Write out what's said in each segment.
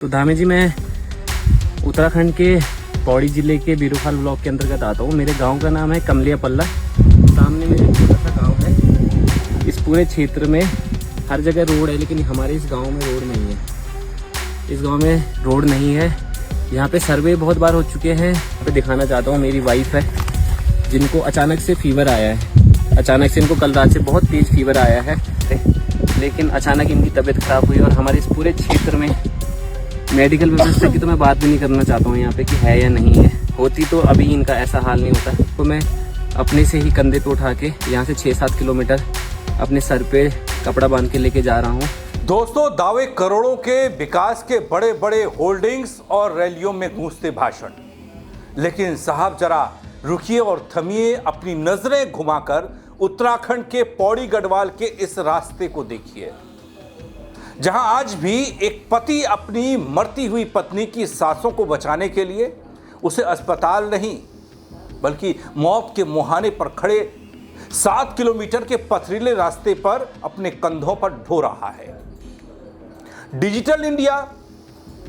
तो धामी जी, मैं उत्तराखंड के पौड़ी ज़िले के बीरूखाल ब्लॉक के अंतर्गत आता हूँ। मेरे गांव का नाम है कमलिया पल्ला। सामने मेरे छोटा सा गांव है। इस पूरे क्षेत्र में हर जगह रोड है, लेकिन हमारे इस गांव में रोड नहीं है। इस गांव में रोड नहीं है। यहाँ पे सर्वे बहुत बार हो चुके हैं। यहाँ पे दिखाना चाहता हूँ, मेरी वाइफ है जिनको अचानक से फीवर आया है। अचानक से इनको कल रात से बहुत तेज़ फीवर आया है, लेकिन अचानक इनकी तबीयत ख़राब हुई। और हमारे इस पूरे क्षेत्र में मेडिकल व्यवस्था की तो मैं बात भी नहीं करना चाहता हूँ यहाँ पे कि है या नहीं है। होती तो अभी इनका ऐसा हाल नहीं होता। तो मैं अपने से ही कंधे पे उठा के यहाँ से 6-7 किलोमीटर अपने सर पे कपड़ा बांध के लेके जा रहा हूँ। दोस्तों, दावे करोड़ों के विकास के बड़े बड़े होर्डिंग्स और रैलियों में गूंजते भाषण, लेकिन साहब जरा रुकिए और थमिए, अपनी नजरें घुमाकर उत्तराखंड के पौड़ी गढ़वाल के इस रास्ते को देखिए, जहां आज भी एक पति अपनी मरती हुई पत्नी की सांसों को बचाने के लिए उसे अस्पताल नहीं बल्कि मौत के मुहाने पर खड़े 7 किलोमीटर के पथरीले रास्ते पर अपने कंधों पर ढो रहा है। डिजिटल इंडिया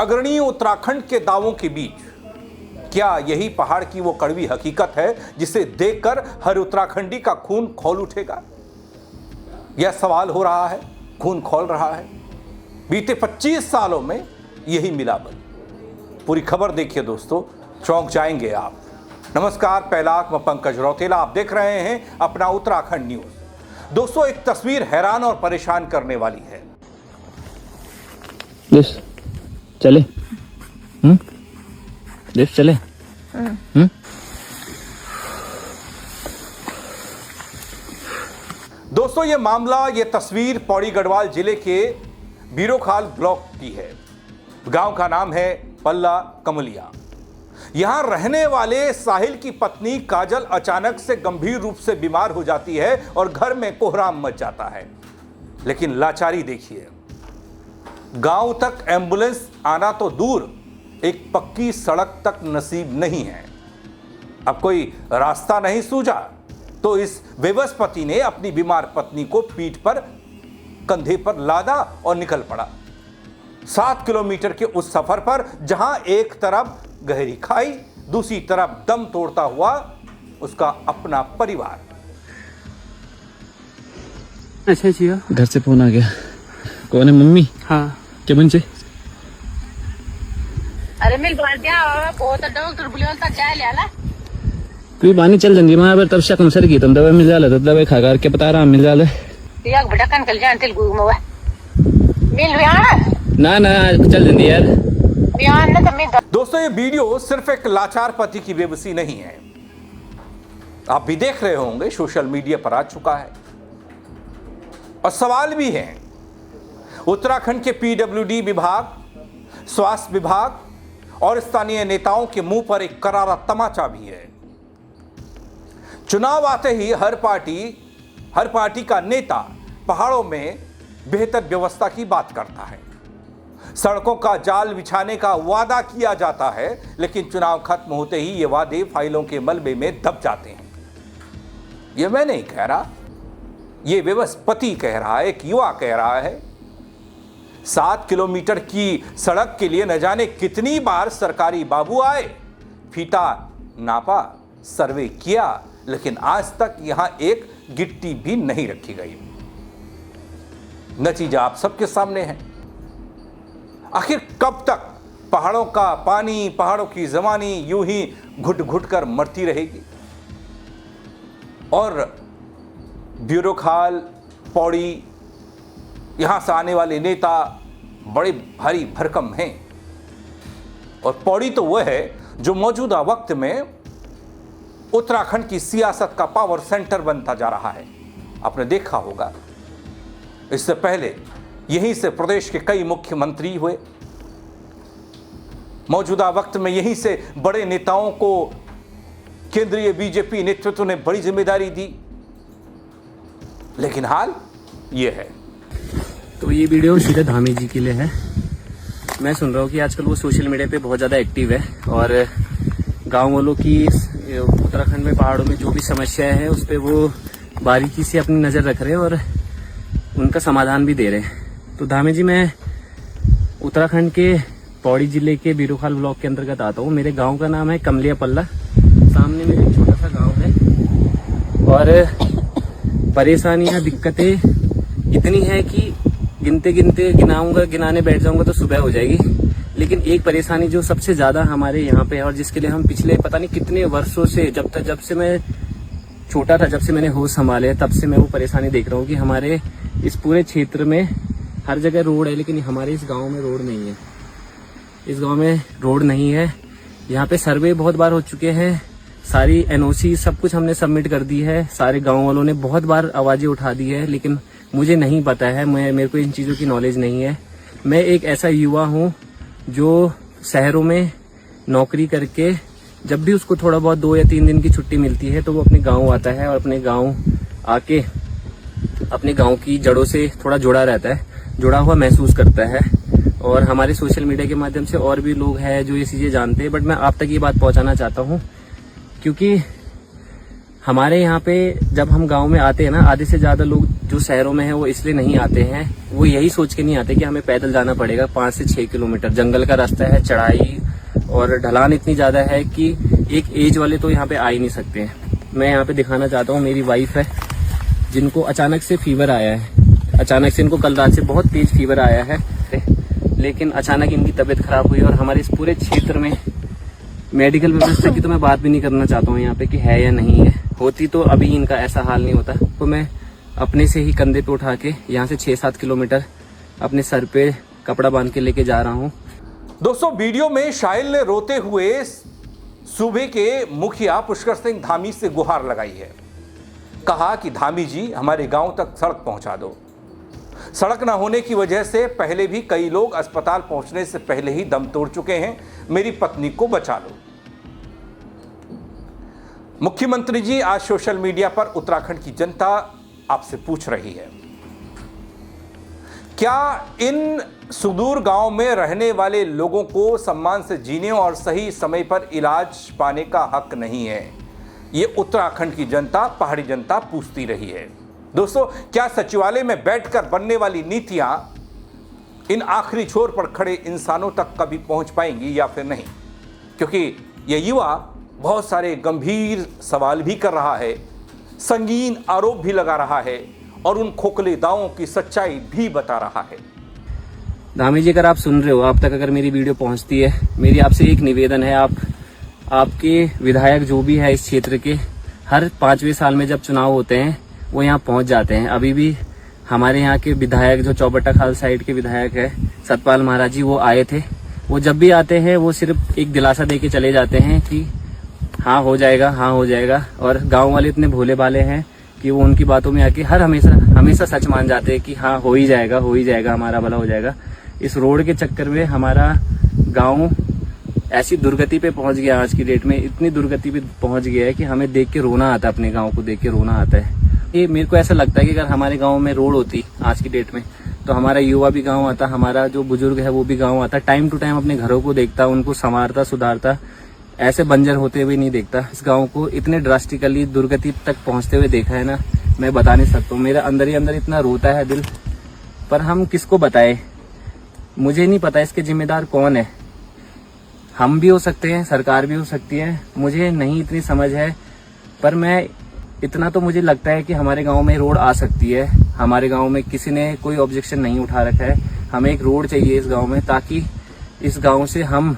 अग्रणी उत्तराखंड के दावों के बीच क्या यही पहाड़ की वो कड़वी हकीकत है जिसे देखकर हर उत्तराखंडी का खून खौल उठेगा? यह सवाल हो रहा है, खून खौल रहा है। बीते 25 सालों में यही मिला बल। पूरी खबर देखिए दोस्तों, चौंक जाएंगे आप। नमस्कार, पैलाक, मैं पंकज रौतेला, आप देख रहे हैं अपना उत्तराखंड न्यूज। दोस्तों, एक तस्वीर हैरान और परेशान करने वाली है। चले चले दोस्तों, ये मामला, ये तस्वीर पौड़ी गढ़वाल जिले के बीरूखाल ब्लॉक की है। गांव का नाम है पल्ला कमलिया। यहां रहने वाले साहिल की पत्नी काजल अचानक से गंभीर रूप से बीमार हो जाती है और घर में कोहराम मच जाता है। लेकिन लाचारी देखिए, गांव तक एम्बुलेंस आना तो दूर, एक पक्की सड़क तक नसीब नहीं है। अब कोई रास्ता नहीं सूझा तो इस बेबस पति ने अपनी बीमार पत्नी को पीठ पर, कंधे पर लादा और निकल पड़ा 7 किलोमीटर के उस सफर पर, जहां एक तरफ गहरी खाई, दूसरी तरफ दम तोड़ता हुआ उसका अपना परिवार। अच्छा जी, घर से फोन आ गया। कौन है? मम्मी? हाँ। क्या बन से? अरे मिल बार क्या बहुत डॉक्टर बुलाता चाय ले आला। तू बानी चल जंगी मां पर तब शक सर की तुम दवाई मिल जाला तो दवाई खा कर के बता रहा मिल जाला। याक बेटा कन कल जान तिल गुमवा मिल यार ना चल जंगी यार बयान न तमे। दोस्तों, ये वीडियो सिर्फ एक लाचार पति की बेबसी नहीं है। आप भी देख रहे होंगे, सोशल मीडिया पर आ चुका है और सवाल भी है। उत्तराखंड के पीडब्ल्यूडी विभाग, स्वास्थ्य विभाग और स्थानीय नेताओं के मुंह पर एक करारा तमाचा भी है। चुनाव आते ही हर पार्टी का नेता पहाड़ों में बेहतर व्यवस्था की बात करता है, सड़कों का जाल बिछाने का वादा किया जाता है, लेकिन चुनाव खत्म होते ही ये वादे फाइलों के मलबे में दब जाते हैं। ये मैं नहीं कह रहा, ये व्यवस्थपति कह रहा है, एक युवा कह रहा है। 7 किलोमीटर की सड़क के लिए न जाने कितनी बार सरकारी बाबू आए, फीता नापा, सर्वे किया, लेकिन आज तक यहां एक गिट्टी भी नहीं रखी गई। नतीजा आप सबके सामने है। आखिर कब तक पहाड़ों का पानी, पहाड़ों की जमानी यूं ही घुट घुट कर मरती रहेगी? और बीरूखाल, पौड़ी, यहां से आने वाले नेता बड़े भारी भरकम हैं। और पौड़ी तो वह है जो मौजूदा वक्त में उत्तराखंड की सियासत का पावर सेंटर बनता जा रहा है। आपने देखा होगा, इससे पहले यहीं से प्रदेश के कई मुख्यमंत्री हुए। मौजूदा वक्त में यहीं से बड़े नेताओं को केंद्रीय बीजेपी नेतृत्व ने बड़ी जिम्मेदारी दी। लेकिन हाल यह है। तो ये वीडियो सीधे धामी जी के लिए है। मैं सुन रहा हूँ कि आजकल वो सोशल मीडिया पे बहुत ज़्यादा एक्टिव है और गांव वालों की उत्तराखंड में पहाड़ों में जो भी समस्याएं हैं उस पर वो बारीकी से अपनी नज़र रख रहे हैं और उनका समाधान भी दे रहे हैं। तो धामी जी, मैं उत्तराखंड के पौड़ी जिले के बीरूखाल ब्लॉक के अंतर्गत आता हूँ। मेरे गांव का नाम है कमलिया पल्ला। सामने मेरे एक छोटा सा गांव है और परेशानियां दिक्कतें इतनी है कि गिनते गिनते गिनाने बैठ जाऊंगा तो सुबह हो जाएगी। लेकिन एक परेशानी जो सबसे ज्यादा हमारे यहाँ पे है और जिसके लिए हम पिछले पता नहीं कितने वर्षों से जब से मैं छोटा था, जब से मैंने होश संभाले तब से मैं वो परेशानी देख रहा हूँ कि हमारे इस पूरे क्षेत्र में हर जगह रोड है, लेकिन हमारे इस गांव में रोड नहीं है। इस गांव में रोड नहीं है। यहाँ पे सर्वे बहुत बार हो चुके हैं, सारी एनओसी सब कुछ हमने सबमिट कर दी है, सारे गांव वालों ने बहुत बार आवाजें उठा दी है, लेकिन मुझे नहीं पता है, मेरे को इन चीज़ों की नॉलेज नहीं है। मैं एक ऐसा युवा हूँ जो शहरों में नौकरी करके जब भी उसको थोड़ा बहुत 2 या 3 दिन की छुट्टी मिलती है तो वो अपने गांव आता है और अपने गांव आके अपने गांव की जड़ों से थोड़ा जुड़ा रहता है, जुड़ा हुआ महसूस करता है। और हमारे सोशल मीडिया के माध्यम से और भी लोग हैं जो ये चीज़ें जानते हैं, बट मैं आप तक ये बात पहुंचाना चाहता हूँ क्योंकि हमारे यहाँ पे जब हम गांव में आते हैं ना, आधे से ज़्यादा लोग जो शहरों में हैं वो इसलिए नहीं आते हैं, वो यही सोच के नहीं आते कि हमें पैदल जाना पड़ेगा 5 से 6 किलोमीटर, जंगल का रास्ता है, चढ़ाई और ढलान इतनी ज़्यादा है कि एक एज वाले तो यहाँ पे आ ही नहीं सकते हैं। मैं यहाँ पे दिखाना चाहता हूँ, मेरी वाइफ है जिनको अचानक से फीवर आया है। अचानक से इनको कल रात से बहुत तेज फीवर आया है, लेकिन अचानक इनकी तबीयत खराब हुई और हमारे इस पूरे क्षेत्र में मेडिकल व्यवस्था की तो मैं बात भी नहीं करना चाहता हूँ यहाँ पे कि है या नहीं है। होती तो अभी इनका ऐसा हाल नहीं होता। तो मैं अपने से ही कंधे पे उठा के यहाँ से 6-7 किलोमीटर अपने सर पे कपड़ा बांध के लेके जा रहा हूँ। दोस्तों, वीडियो में शाहिल ने रोते हुए सूबे के मुखिया पुष्कर सिंह धामी से गुहार लगाई है। कहा कि धामी जी, हमारे गांव तक सड़क पहुंचा दो। सड़क न होने की वजह से पहले भी कई लोग अस्पताल पहुंचने से पहले ही दम तोड़ चुके हैं। मेरी पत्नी को बचा लो। मुख्यमंत्री जी, आज सोशल मीडिया पर उत्तराखंड की जनता आपसे पूछ रही है, क्या इन सुदूर गांव में रहने वाले लोगों को सम्मान से जीने और सही समय पर इलाज पाने का हक नहीं है? ये उत्तराखंड की जनता, पहाड़ी जनता पूछती रही है। दोस्तों, क्या सचिवालय में बैठकर बनने वाली नीतियां इन आखिरी छोर पर खड़े इंसानों तक कभी पहुंच पाएंगी या फिर नहीं? क्योंकि यह युवा बहुत सारे गंभीर सवाल भी कर रहा है, संगीन आरोप भी लगा रहा है और उन खोखले दावों की सच्चाई भी बता रहा है। धामी जी, अगर आप सुन रहे हो, आप तक अगर मेरी वीडियो पहुंचती है, मेरी आपसे एक निवेदन है, आपके विधायक जो भी है इस क्षेत्र के, हर 5वें साल में जब चुनाव होते हैं वो यहाँ पहुंच जाते हैं। अभी भी हमारे यहाँ के विधायक जो चौबट्टा खाल साइड के विधायक है सतपाल महाराज जी, वो आए थे। वो जब भी आते हैं वो सिर्फ एक दिलासा दे के चले जाते हैं कि हाँ हो जाएगा, हाँ हो जाएगा। और गांव वाले इतने भोले भाले हैं कि वो उनकी बातों में आके हमेशा सच मान जाते हैं कि हाँ हो ही जाएगा, हमारा भला हो जाएगा। इस रोड के चक्कर में हमारा गाँव ऐसी दुर्गति पे पहुंच गया, आज की डेट में इतनी दुर्गति पे पहुंच गया है कि हमें देख के रोना आता है, अपने गांव को देख के रोना आता है। ये मेरे को ऐसा लगता है कि अगर हमारे गांव में रोड होती आज की डेट में तो हमारा युवा भी गांव आता, हमारा जो बुजुर्ग है वो भी गांव आता, टाइम टू टाइम अपने घरों को देखता, उनको संवारता, सुधारता, ऐसे बंजर होते हुए नहीं देखता। इस गाँव को इतने ड्रास्टिकली दुर्गति तक पहुँचते हुए देखा है ना, मैं बता नहीं सकता हूँ। मेरा अंदर ही अंदर इतना रोता है दिल, पर हम किसको बताए? मुझे नहीं पता इसके जिम्मेदार कौन है। हम भी हो सकते हैं, सरकार भी हो सकती है, मुझे नहीं इतनी समझ है, पर मैं इतना तो मुझे लगता है कि हमारे गांव में रोड आ सकती है। हमारे गांव में किसी ने कोई ऑब्जेक्शन नहीं उठा रखा है। हमें एक रोड चाहिए इस गांव में, ताकि इस गांव से हम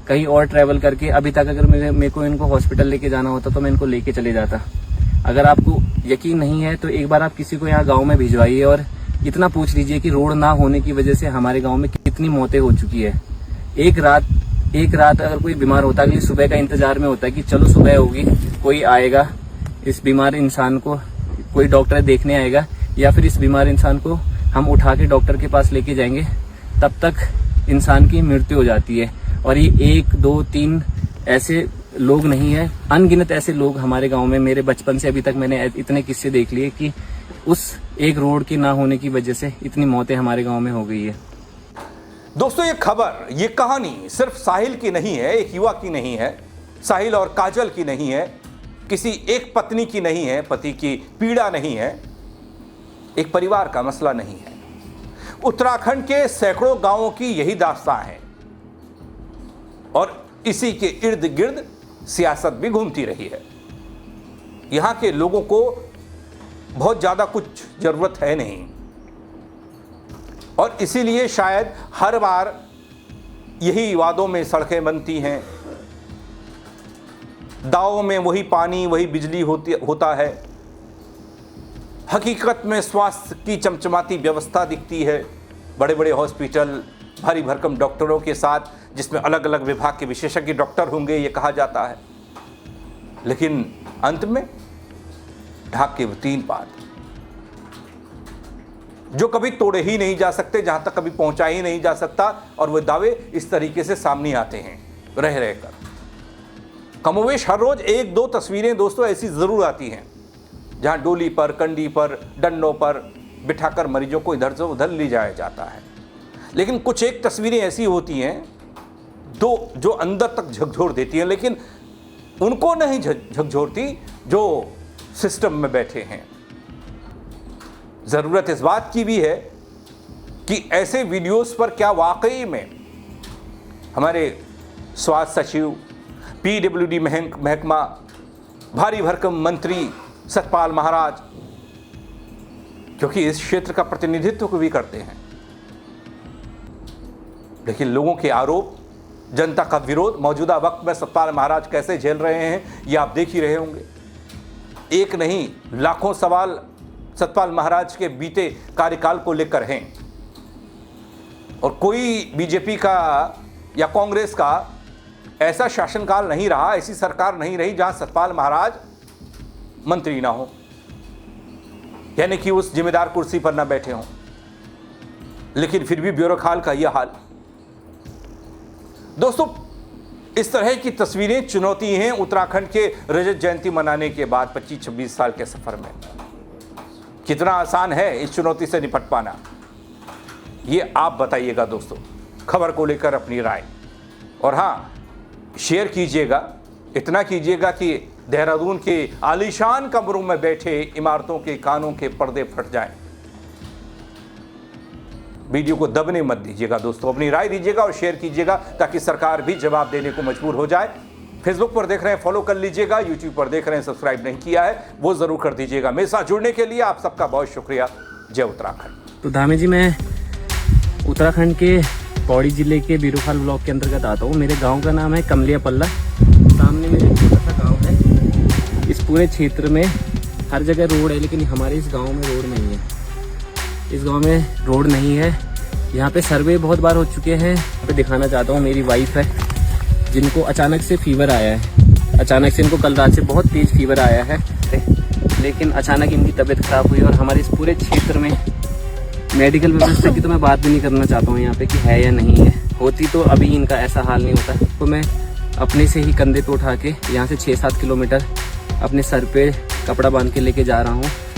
कहीं और ट्रैवल करके, अभी तक अगर मेरे को इनको हॉस्पिटल लेके जाना होता तो मैं इनको लेके चले जाता। अगर आपको यकीन नहीं है तो एक बार आप किसी को यहाँ गाँव में भिजवाइए और इतना पूछ लीजिए कि रोड ना होने की वजह से हमारे गाँव में कितनी मौतें हो चुकी है। एक रात अगर कोई बीमार होता, अगली सुबह का इंतजार में होता है कि चलो सुबह होगी, कोई आएगा, इस बीमार इंसान को कोई डॉक्टर देखने आएगा, या फिर इस बीमार इंसान को हम उठा के डॉक्टर के पास लेके जाएंगे, तब तक इंसान की मृत्यु हो जाती है। और ये 1, 2, 3 ऐसे लोग नहीं है, अनगिनत ऐसे लोग हमारे गांव में, मेरे बचपन से अभी तक मैंने इतने किस्से देख लिए कि उस एक रोड की ना होने की वजह से इतनी मौतें हमारे गाँव में हो गई है। दोस्तों, ये खबर, ये कहानी सिर्फ साहिल की नहीं है, एक युवा की नहीं है, साहिल और काजल की नहीं है, किसी एक पत्नी की नहीं है, पति की पीड़ा नहीं है, एक परिवार का मसला नहीं है। उत्तराखंड के सैकड़ों गांवों की यही दास्तां है। और इसी के इर्द गिर्द सियासत भी घूमती रही है। यहाँ के लोगों को बहुत ज़्यादा कुछ ज़रूरत है नहीं, और इसीलिए शायद हर बार यही वादों में सड़कें बनती हैं, दावों में वही पानी वही बिजली होता है, हकीकत में स्वास्थ्य की चमचमाती व्यवस्था दिखती है, बड़े बड़े हॉस्पिटल भारी भरकम डॉक्टरों के साथ, जिसमें अलग अलग विभाग के विशेषज्ञ डॉक्टर होंगे ये कहा जाता है, लेकिन अंत में ढाक के वो तीन पात जो कभी तोड़े ही नहीं जा सकते, जहां तक कभी पहुंचा ही नहीं जा सकता, और वो दावे इस तरीके से सामने आते हैं रह रहकर। कमोवेश हर रोज एक दो तस्वीरें दोस्तों ऐसी जरूर आती हैं जहां डोली पर, कंडी पर, डंडों पर बिठाकर मरीजों को इधर से उधर ले जाया जाता है, लेकिन कुछ एक तस्वीरें ऐसी होती हैं जो अंदर तक झकझोर देती हैं, लेकिन उनको नहीं झकझोरती जो सिस्टम में बैठे हैं। ज़रूरत इस बात की भी है कि ऐसे वीडियोस पर क्या वाकई में हमारे स्वास्थ्य सचिव, पीडब्ल्यूडी महकमा, भारी भरकम मंत्री सतपाल महाराज, क्योंकि इस क्षेत्र का प्रतिनिधित्व भी करते हैं, लेकिन लोगों के आरोप, जनता का विरोध मौजूदा वक्त में सतपाल महाराज कैसे झेल रहे हैं ये आप देख ही रहे होंगे। एक नहीं लाखों सवाल सतपाल महाराज के बीते कार्यकाल को लेकर हैं, और कोई बीजेपी का या कांग्रेस का ऐसा शासनकाल नहीं रहा, ऐसी सरकार नहीं रही जहां सतपाल महाराज मंत्री ना हो, यानी कि उस जिम्मेदार कुर्सी पर ना बैठे हों, लेकिन फिर भी ब्यूरोखाल का यह हाल। दोस्तों, इस तरह की तस्वीरें चुनौती हैं उत्तराखंड के रजत जयंती मनाने के बाद 25-26 साल के सफर में। कितना आसान है इस चुनौती से निपट पाना, ये आप बताइएगा दोस्तों। खबर को लेकर अपनी राय, और हाँ, शेयर कीजिएगा, इतना कीजिएगा कि देहरादून के आलीशान कमरों में बैठे इमारतों के कानों के पर्दे फट जाएं। वीडियो को दबने मत दीजिएगा दोस्तों, अपनी राय दीजिएगा और शेयर कीजिएगा ताकि सरकार भी जवाब देने को मजबूर हो जाए। फेसबुक पर देख रहे हैं फॉलो कर लीजिएगा, यूट्यूब पर देख रहे हैं सब्सक्राइब नहीं किया है वो जरूर कर दीजिएगा। मेरे साथ जुड़ने के लिए आप सबका बहुत शुक्रिया। जय उत्तराखंड। तो धामी जी, मैं उत्तराखंड के पौड़ी जिले के बीरूखाल ब्लॉक के अंतर्गत आता हूँ। मेरे गांव का नाम है कमलिया पल्ला। सामने मेरे छोटा सा गांव है। इस पूरे क्षेत्र में हर जगह रोड है, लेकिन हमारे इस गांव में रोड नहीं है। इस गांव में रोड नहीं है। यहाँ पे सर्वे बहुत बार हो चुके हैं। यहाँ पे दिखाना चाहता हूँ, मेरी वाइफ है जिनको अचानक से फीवर आया है। अचानक से इनको कल रात से बहुत तेज़ फीवर आया है, लेकिन अचानक इनकी तबीयत खराब हुई। और हमारे इस पूरे क्षेत्र में मेडिकल व्यवस्था की तो मैं बात भी नहीं करना चाहता हूँ यहाँ पे कि है या नहीं है। होती तो अभी इनका ऐसा हाल नहीं होता। तो मैं अपने से ही कंधे पे उठा के यहाँ से 6-7 किलोमीटर अपने सर पे कपड़ा बांध के लेके जा रहा हूँ।